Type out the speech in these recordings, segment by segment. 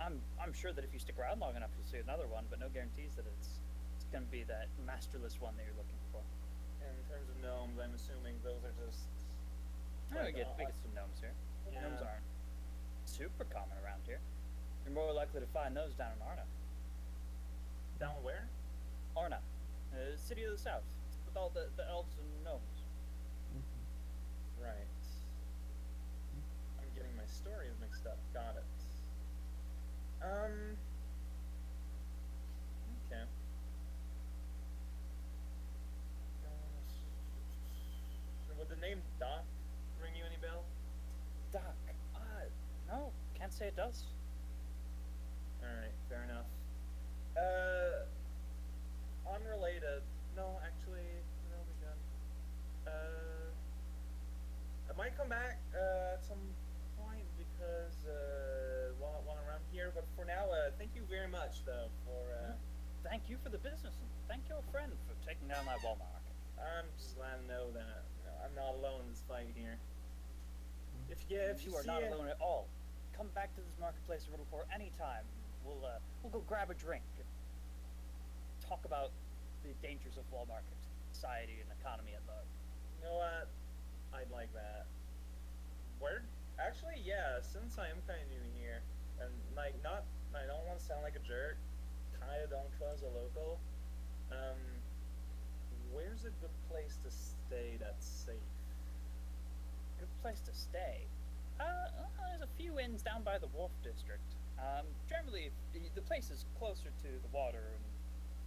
I'm sure that if you stick around long enough, you'll see another one, but no guarantees that it's going to be that masterless one that you're looking for. In terms of gnomes, I'm assuming those are just No, like we get some gnomes here. yeah. Gnomes aren't super common around here. You're more likely to find those down in Arna. Down where? Arna, city of the south, with all the elves and gnomes. Right. I'm getting my stories mixed up. Got it. Okay. Would the name Doc ring you any bell? Doc, no, can't say it does. Alright, fair enough. Unrelated. No, actually, no, we done. I might come back at some point because while I'm around here. But for now, thank you very much though for. Thank you for the business, and thank your friend for taking down that wall market. I'm just glad to know that I'm not alone in this fight here. If you are see not alone at all. Come back to this marketplace of Riddleport anytime. We'll go grab a drink and talk about the dangers of wall market, society, and economy at large. You know what? I'd like that. Where? Actually, yeah. Since I am kind of new here, and like not, I don't want to sound like a jerk. Kind of don't trust a local. Where's a good place to stay that's safe? Good place to stay. There's a few inns down by the Wharf District. Generally, the place is closer to the water,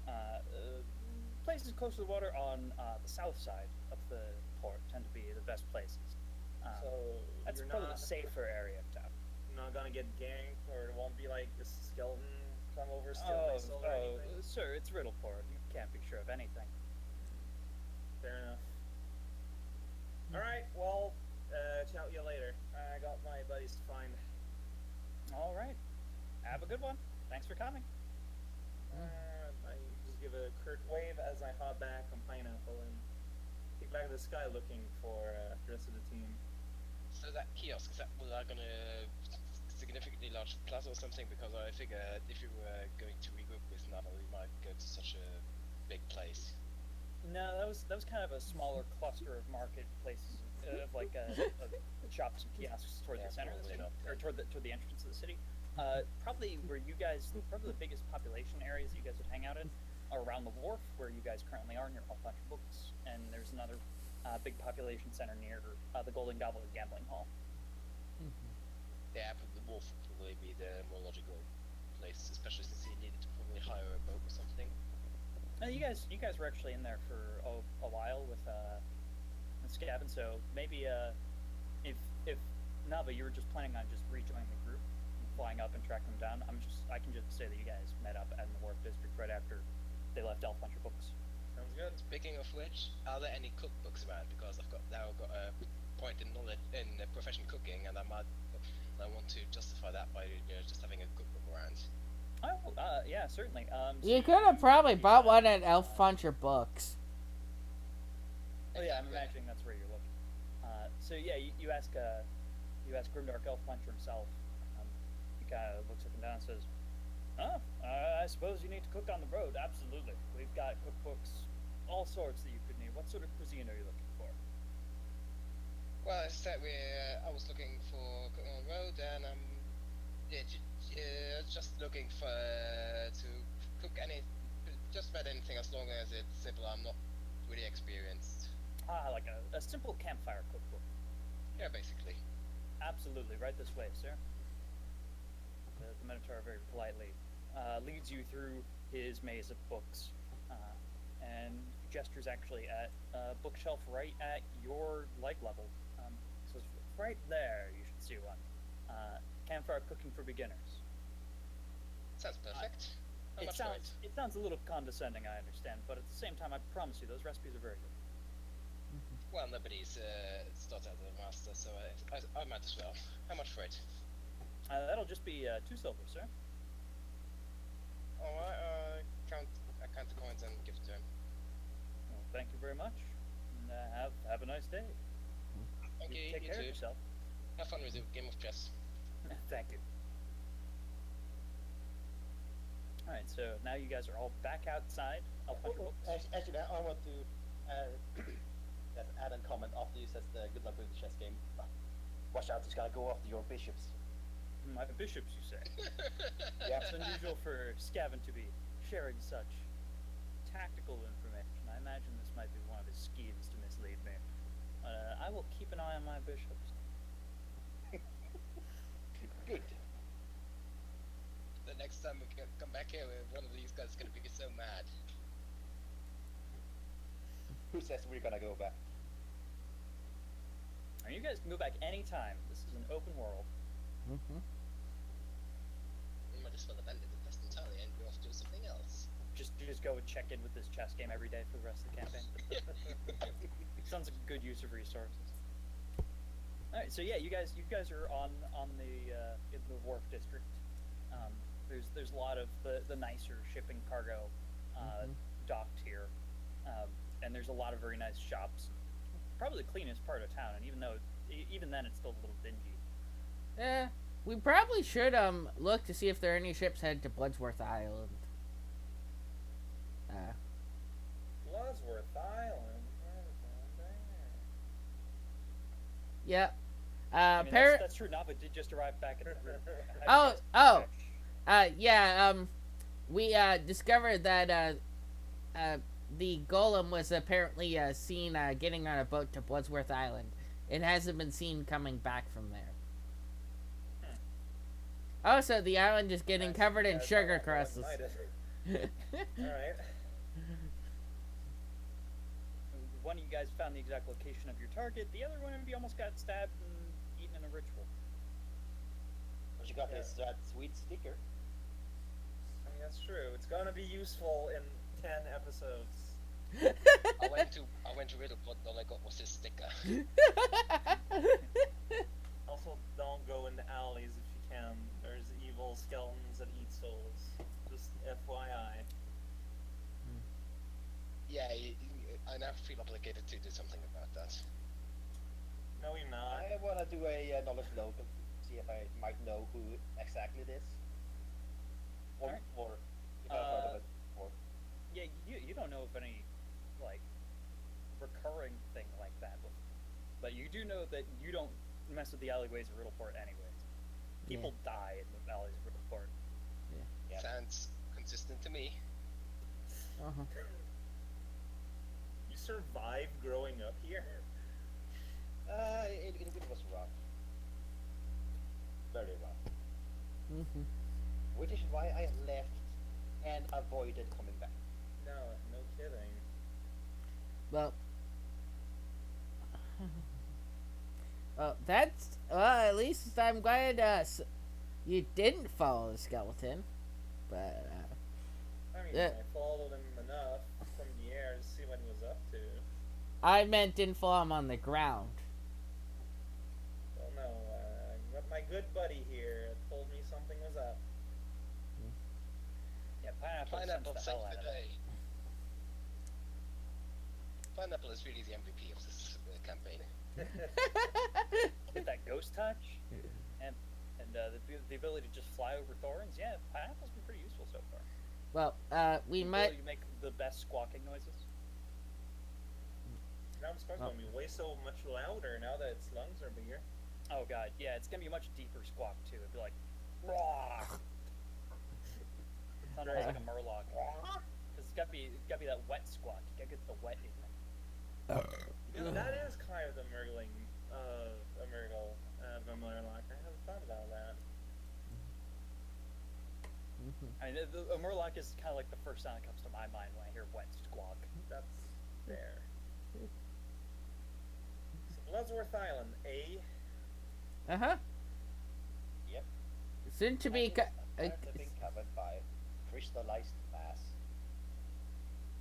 and places closer to the water on the south side of the port tend to be the best places. So That's you're probably not, the safer area of town. not gonna get ganked, or it won't be like a skeleton come over steal my soul or anything. Sir, it's Riddleport. You can't be sure of anything. Fair enough. All right. Well, chat with you later. I got my buddies to find. All right. Have a good one. Thanks for coming. I just give a curt wave as I hop back on Pineapple and kick back to the sky looking for the rest of the team. So that kiosk, is that gonna significantly large plaza or something? Because I figure if you were going to regroup with Nava, we might go to such a big place. No, that was kind of a smaller cluster of marketplaces, of like shops and kiosks toward the center of the city, or toward the entrance of the city. Probably probably the biggest population areas that you guys would hang out in are around the wharf, where you guys currently are near All Punch Books, and there's another big population center near the Golden Gobbler Gambling Hall. Yeah, but the wolf would probably be the more logical place, especially since you needed to probably hire a boat or something. You guys were actually in there for a while with Scavin, so maybe if Nava, you were just planning on just rejoining the group and flying up and tracking them down, I can just say that you guys met up in the Wharf District right after they left Elf Puncher Books. Sounds good. Speaking of which, are there any cookbooks around? Because I've now got a point in knowledge in professional cooking, and I want to justify that by just having a cookbook around. Oh, yeah, certainly. You could have probably bought one at Elf Puncher Books. Oh yeah, I'm imagining that's where you're looking. So yeah, you ask Grimdark Elf Puncher himself. He kind of looks up and down and says, "Oh, I suppose you need to cook on the road. Absolutely, we've got cookbooks, all sorts that you could need. What sort of cuisine are you looking for?" Well, as I said, I was looking for cooking on the road, and just looking for to cook just about anything as long as it's simple. I'm not really experienced. Like a simple campfire cookbook. Yeah, basically. Absolutely, right this way, sir. The Minotaur very politely leads you through his maze of books, and gestures actually at a bookshelf right at your leg level. So it's right there, you should see one. Campfire Cooking for Beginners. Sounds perfect. How much for it? It sounds a little condescending, I understand, but at the same time, I promise you, those recipes are very good. Well, nobody's started as a master, so I might as well. How much for it? That'll just be 2 silver, sir. Alright, I count the coins and give it to him. Well, thank you very much, and have a nice day. Thank you, Take you care too. of yourself. Have fun with the game of chess. Thank you. All right, so now you guys are all back outside. I'll punch your books. Actually, I want to just add a comment after you said the good luck with the chess game. Watch out, he's gonna go after your bishops. My bishops, you say? Yeah. It's unusual for Scavin to be sharing such tactical information. I imagine this might be one of his schemes to mislead me. I will keep an eye on my bishops. Good. The next time we come back here, one of these guys is gonna be so mad. Who says we're gonna go back? And you guys can go back anytime. This is an open world. Mm-hmm. We might as well abandon the quest entirely and go off to something else. Just go and check in with this chess game every day for the rest of the campaign. Sounds like a good use of resources. All right, so yeah, you guys are on the in the wharf district. There's a lot of the nicer shipping cargo docked here, and there's a lot of very nice shops. Probably the cleanest part of town, and even then it's still a little dingy. Yeah, we probably should look to see if there are any ships headed to Bloodsworth Island. Blodsworth Island. Yeah. I mean, that's true. Nava did just arrive back at the room. Yeah. We discovered that the golem was apparently seen getting on a boat to Bloodsworth Island. It hasn't been seen coming back from there. Also, the island is getting covered in sugar crystals. Alright. One of you guys found the exact location of your target. The other one of you almost got stabbed and eaten in a ritual. But you got that sweet sticker. I mean, that's true. It's gonna be useful in 10 episodes. I went to Riddle, but all I got was his sticker. Also, don't go into alleys if you can. There's evil skeletons that eat souls. Just FYI. Yeah, I now feel obligated to do something about that. No, you're not. I wanna do a knowledge load and see if I might know who exactly it is. Or, Alright. or if I've heard of it before. Yeah, you don't know of any like recurring thing like that, but you do know that you don't mess with the alleyways of Riddleport anyways. People die in the alleys of Riddleport. Yeah. Sounds consistent to me. Uh-huh. You survived growing up here? It was rough. Very rough. Mm-hmm. Which is why I left and avoided coming back. No, no kidding. Well, at least I'm glad you didn't follow the skeleton. But I mean, Yeah. I followed him enough from the air to see what he was up to. I meant didn't follow him on the ground. Well, no, but my good buddy here told me something was up. Yeah, Pineapple Pineapple sends the saved hell out the of it. day. Pineapple is really the MVP of this campaign. With that ghost touch, and the ability to just fly over thorns. Yeah, Pineapple's been pretty useful so far. Well, we The might. ability to make the best squawking noises. Now I'm supposed to be way so much louder now that its lungs are bigger. Oh god, yeah, it's gonna be a much deeper squawk too. It'd be like, raw. Sound almost like a murloc. Cause it's gotta be that wet squawk. You gotta get the wet in there. Yeah, that is kind of the Murgling, a Murgle, of a Murloc. I haven't thought about that. I mean, a murloc is kind of like the first sound that comes to my mind when I hear wet squawk. That's fair. So Bloodsworth Island, eh? Uh-huh. Yep. Soon to be. I've been covered by crystallized mass.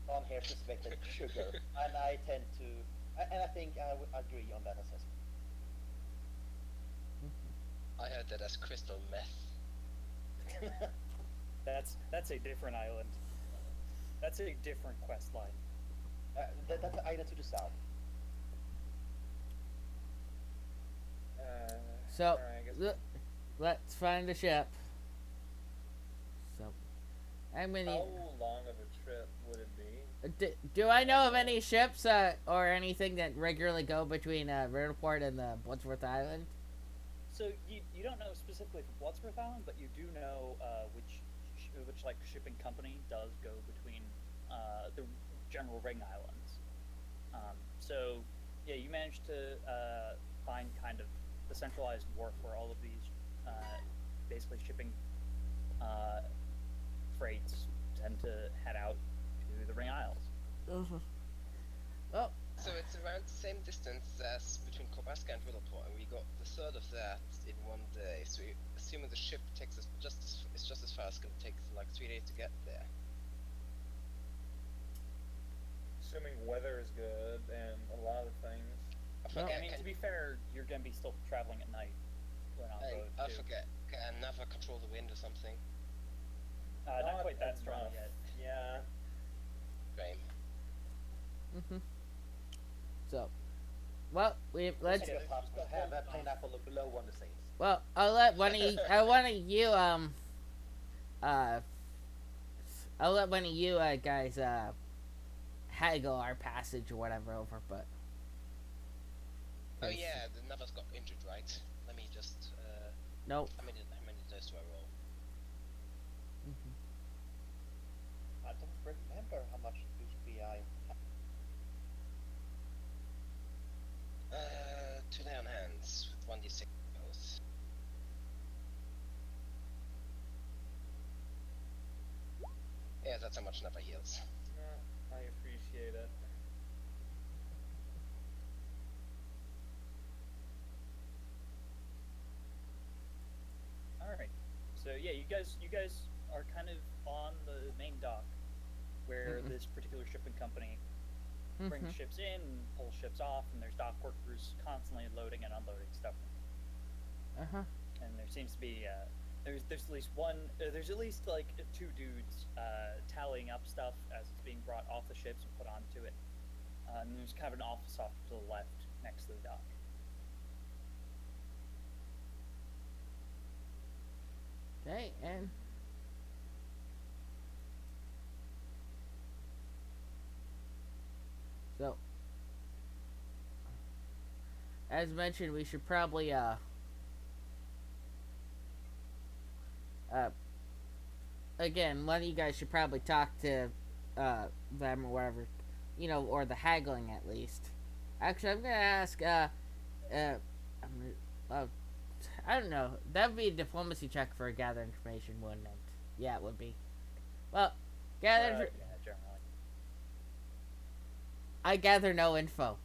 On here suspected sugar, and I tend to, and I think I would agree on that assessment. I heard that as crystal meth. That's a different island. That's a different quest line. That's the island to the south. So, Alright, I guess let's find a ship. So, I'm gonna. How long of a trip would it be? Do I know of any ships or anything that regularly go between Riddleport and the Bloodsworth Island? So you don't know specifically for Bloodsworth Island, but you do know which like shipping company does go between the general Ring Islands. So yeah, you managed to find kind of the centralized wharf where all of these basically shipping freights tend to head out to the Ring Isles. Oh, So it's around the same distance as between Kobaska and Riddleport, and we got the third of that in one day. So assuming the ship takes us it's just as far, it's gonna take like 3 days to get there. Assuming weather is good and a lot of things. I No. forget. I mean, to be fair, you're gonna be still traveling at night when on boat I too. forget. Can I never control the wind or something? Not quite that strong enough. yet. Yeah. Game. So, well, let's. Take a top to have that pineapple look below one of the sails. Well, I'll let one of you. I'll let one of you guys haggle our passage or whatever over, but. Oh yeah, the Nava's got injured, right? Let me just. Nope. How many dice do I roll? I don't remember how much HP I had. 2 lay on hands with 1d6 both. Yeah, that's how much Nava heals. I appreciate it. All right. So yeah, you guys are kind of on the main dock, where this particular shipping company brings ships in, pulls ships off, and there's dock workers constantly loading and unloading stuff. And there seems to be there's at least there's at least like 2 dudes tallying up stuff as it's being brought off the ships and put onto it. And there's kind of an office off to the left next to the dock. Okay, and. So, as mentioned, we should probably again, one of you guys should probably talk to them or whatever, or the haggling at least. Actually, I'm gonna ask I don't know. That would be a diplomacy check for a gather information, wouldn't it? Yeah, it would be. Well, gather. Yeah, generally. I gather no info.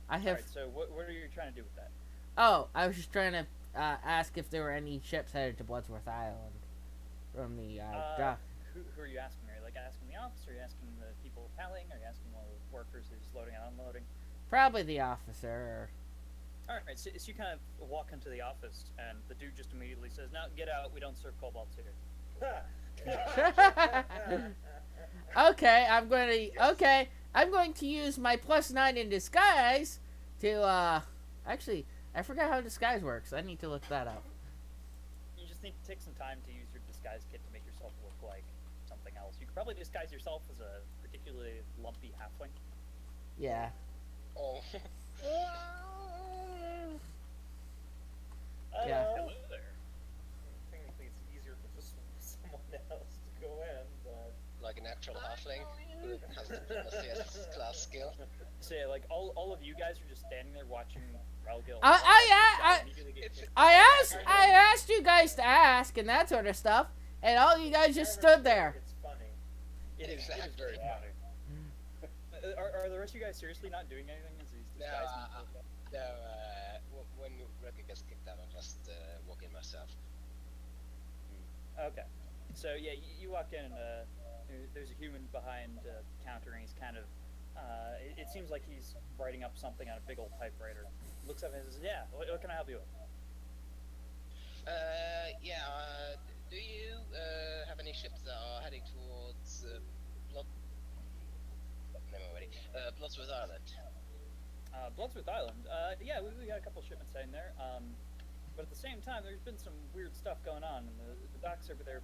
I have. All right. So what are you trying to do with that? Oh, I was just trying to ask if there were any ships headed to Bloodsworth Island from the dock. Who are you asking? Are you like asking the officer? Are you asking the people tallying? Are you asking one of the workers who's loading and unloading? Probably the officer. All right. So you kind of walk into the office, and the dude just immediately says, "No, get out. We don't serve kobolds here." Okay, I'm going to use my +9 in disguise to actually, I forgot how disguise works. I need to look that up. You just need to take some time to use your disguise kit to make yourself look like something else. You could probably disguise yourself as a particularly lumpy halfling. Yeah. Oh. Yeah. Hello there. Technically, it's easier for just someone else to go in, but Like an actual halfling who has diplomacy as his class skill. So yeah, like all of you guys are just standing there watching Relgil. I asked you guys to ask and that sort of stuff, and all you guys just stood there. it's funny. It is very funny. Are the rest of you guys seriously not doing anything as these No, disguises? when Roger gets kicked out, I'll just walk in myself. Okay. So yeah, you walk in and there's a human behind the counter, and he's kind of it seems like he's writing up something on a big old typewriter. Looks up and says, "Yeah, what can I help you with?" Do you have any ships that are heading towards Bloodsworth Island? Bloodsworth Island. Yeah, we got a couple shipments heading there. But at the same time, there's been some weird stuff going on, and the docks over there have been